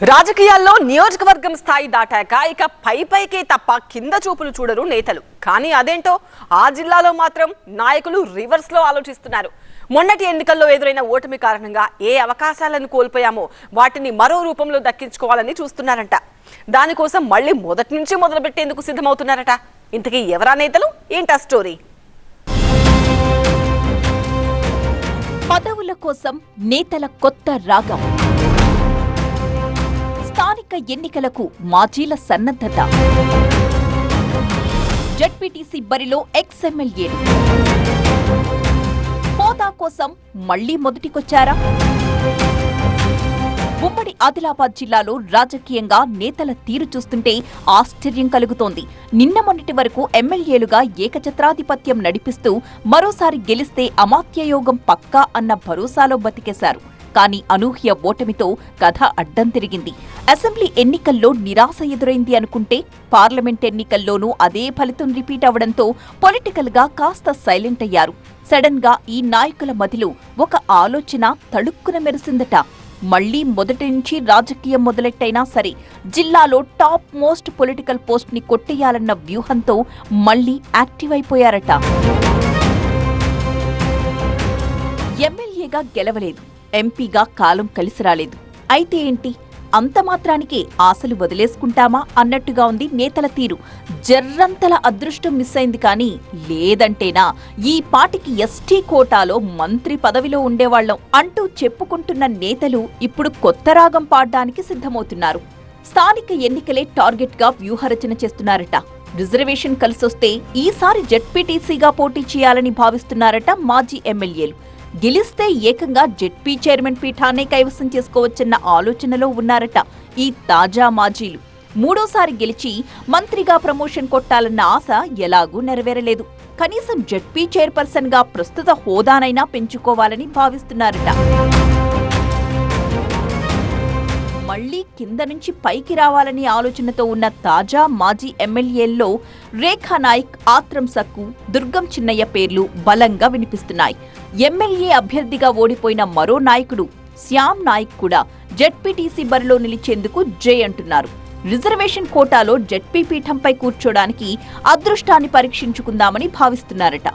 రాజకీయాల్లో నియోజకవర్గం స్థాయి దాటాక ఇక పైకే తప్ప కింద చూపులు చూడరు నేతలు. కానీ అదేంటో ఆ జిల్లాలో మాత్రం నాయకులు రివర్స్ లో ఆలోచిస్తున్నారు. మొన్నటి ఎన్నికల్లో ఎదురైన ఓటమి కారణంగా ఏ అవకాశాలను కోల్పోయామో వాటిని మరో రూపంలో దక్కించుకోవాలని చూస్తున్నారంట. దానికోసం మళ్ళీ మొదటి నుంచి మొదలుపెట్టేందుకు సిద్ధమవుతున్నారట. ఇంతకీ ఎవరా నేతలు, ఏంటా స్టోరీ? పదవుల కోసం నేతల కొత్త రాగం, స్థానిక ఎన్నికలకు మాజీల సన్నద్ధత, జెడ్పీటీసీ బరిలో ఎక్స్-ఎమ్మెల్యేలు హోదా కోసం మళ్లీ మొదటికొచ్చారా? ఉమ్మడి ఆదిలాబాద్ జిల్లాలో రాజకీయంగా నేతల తీరు చూస్తుంటే ఆశ్చర్యం కలుగుతోంది. నిన్న మొన్నటి వరకు ఎమ్మెల్యేలుగా ఏకఛత్రాధిపత్యం నడిపిస్తూ మరోసారి గెలిస్తే అమాత్యయోగం పక్కా అన్న భరోసాలో బతికేశారు. కానీ అనూహ్య ఓటమితో కథ అడ్డం తిరిగింది. అసెంబ్లీ ఎన్నికల్లో నిరాశ ఎదురైంది అనుకుంటే పార్లమెంట్ ఎన్నికల్లోనూ అదే ఫలితం రిపీట్ అవడంతో పొలిటికల్ గా కాస్త సైలెంట్ అయ్యారు. సడన్ గా ఈ నాయకుల మదిలో ఒక ఆలోచన తళుక్కున మెరిసిందట. మళ్లీ మొదటి నుంచి రాజకీయం మొదలెట్టైనా సరే జిల్లాలో టాప్ మోస్ట్ పొలిటికల్ పోస్ట్ ని కొట్టేయాలన్న వ్యూహంతో మళ్లీ యాక్టివ్ అయిపోయారట. ఎమ్మెల్యేగా గెలవలేదు, ఎంపీగా కాలం కలిసి రాలేదు. అయితే ఏంటి, అంత మాత్రానికే ఆశలు వదిలేసుకుంటామా అన్నట్టుగా ఉంది నేతల తీరు. జర్రంతల అదృష్టం మిస్ అయింది కానీ లేదంటేనా ఈ పాటికి ఎస్టీ కోటాలో మంత్రి పదవిలో ఉండేవాళ్లం అంటూ చెప్పుకుంటున్న నేతలు ఇప్పుడు కొత్త రాగం పాడడానికి సిద్ధమవుతున్నారు. స్థానిక ఎన్నికలే టార్గెట్ గా వ్యూహరచన చేస్తున్నారట. రిజర్వేషన్ కలిసొస్తే ఈసారి జెడ్పీటీసీగా పోటీ చేయాలని భావిస్తున్నారట మాజీ ఎమ్మెల్యేలు. గెలిస్తే ఏకంగా జెడ్పీ చైర్మన్ పీఠాన్నే కైవసం చేసుకోవచ్చన్న ఆలోచనలో ఉన్నారట ఈ తాజా మాజీలు. మూడోసారి గెలిచి మంత్రిగా ప్రమోషన్ కొట్టాలన్న ఆశ ఎలాగూ నెరవేరలేదు. కనీసం జెడ్పీ చైర్పర్సన్ గా ప్రస్తుత హోదానైనా పెంచుకోవాలని భావిస్తున్నారట. మళ్లీ కింద నుంచి పైకి రావాలని ఆలోచనతో ఉన్న తాజా మాజీ ఎమ్మెల్యేల్లో రేఖా నాయక్, ఆత్రం సక్కు, దుర్గం చిన్నయ్య పేర్లు బలంగా వినిపిస్తున్నాయి. ఎమ్మెల్యే అభ్యర్థిగా ఓడిపోయిన మరో నాయకుడు శ్యామ్ నాయక్ కూడా జెడ్పీటీసీ బరిలో నిలిచేందుకు జై అంటున్నారు. రిజర్వేషన్ కోటాలో జెడ్పీ పీఠంపై కూర్చోడానికి అదృష్టాన్ని పరీక్షించుకుందామని భావిస్తున్నారట.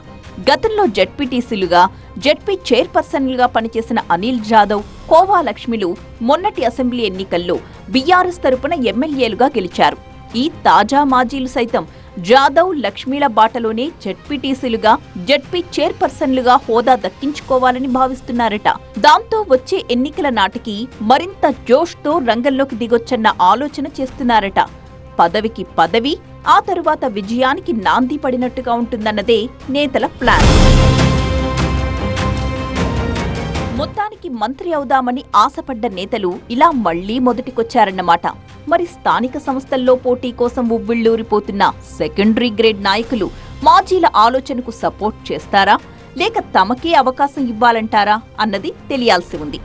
గతంలో జెడ్పీటీసీలుగా, జెడ్పీ చైర్పర్సన్లుగా పనిచేసిన అనిల్ జాదవ్, కోవా లక్ష్మిలు మొన్నటి అసెంబ్లీ ఎన్నికల్లో బీఆర్ఎస్ తరపున ఎమ్మెల్యేలుగా గెలిచారు. ఈ తాజా మాజీలు సైతం జాదవ్, లక్ష్మీల బాటలోనే జెడ్పీటీసీలుగా, జెడ్పీ చైర్పర్సన్లుగా హోదా దక్కించుకోవాలని భావిస్తున్నారట. దాంతో వచ్చే ఎన్నికల నాటికి మరింత జోష్తో రంగంలోకి దిగొచ్చన్న ఆలోచన చేస్తున్నారట. పదవికి పదవి, ఆ తరువాత విజయానికి నాంది పడినట్టుగా ఉంటుందన్నదే నేతల ప్లాన్. మొత్తానికి మంత్రి అవుదామని ఆశపడ్డ నేతలు ఇలా మళ్లీ మొదటికొచ్చారన్నమాట. మరి స్థానిక సంస్థల్లో పోటీ కోసం ఉవ్విళ్లూరిపోతున్న సెకండరీ గ్రేడ్ నాయకులు మాజీల ఆలోచనకు సపోర్ట్ చేస్తారా, లేక తమకే అవకాశం ఇవ్వాలంటారా అన్నది తెలియాల్సి ఉంది.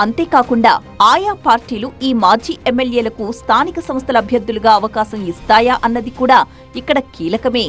అంతేకాకుండా ఆయా పార్టీలు ఈ మాజీ ఎమ్మెల్యేలకు స్థానిక సంస్థల అభ్యర్థులుగా అవకాశం ఇస్తాయా అన్నది కూడా ఇక్కడ కీలకమే.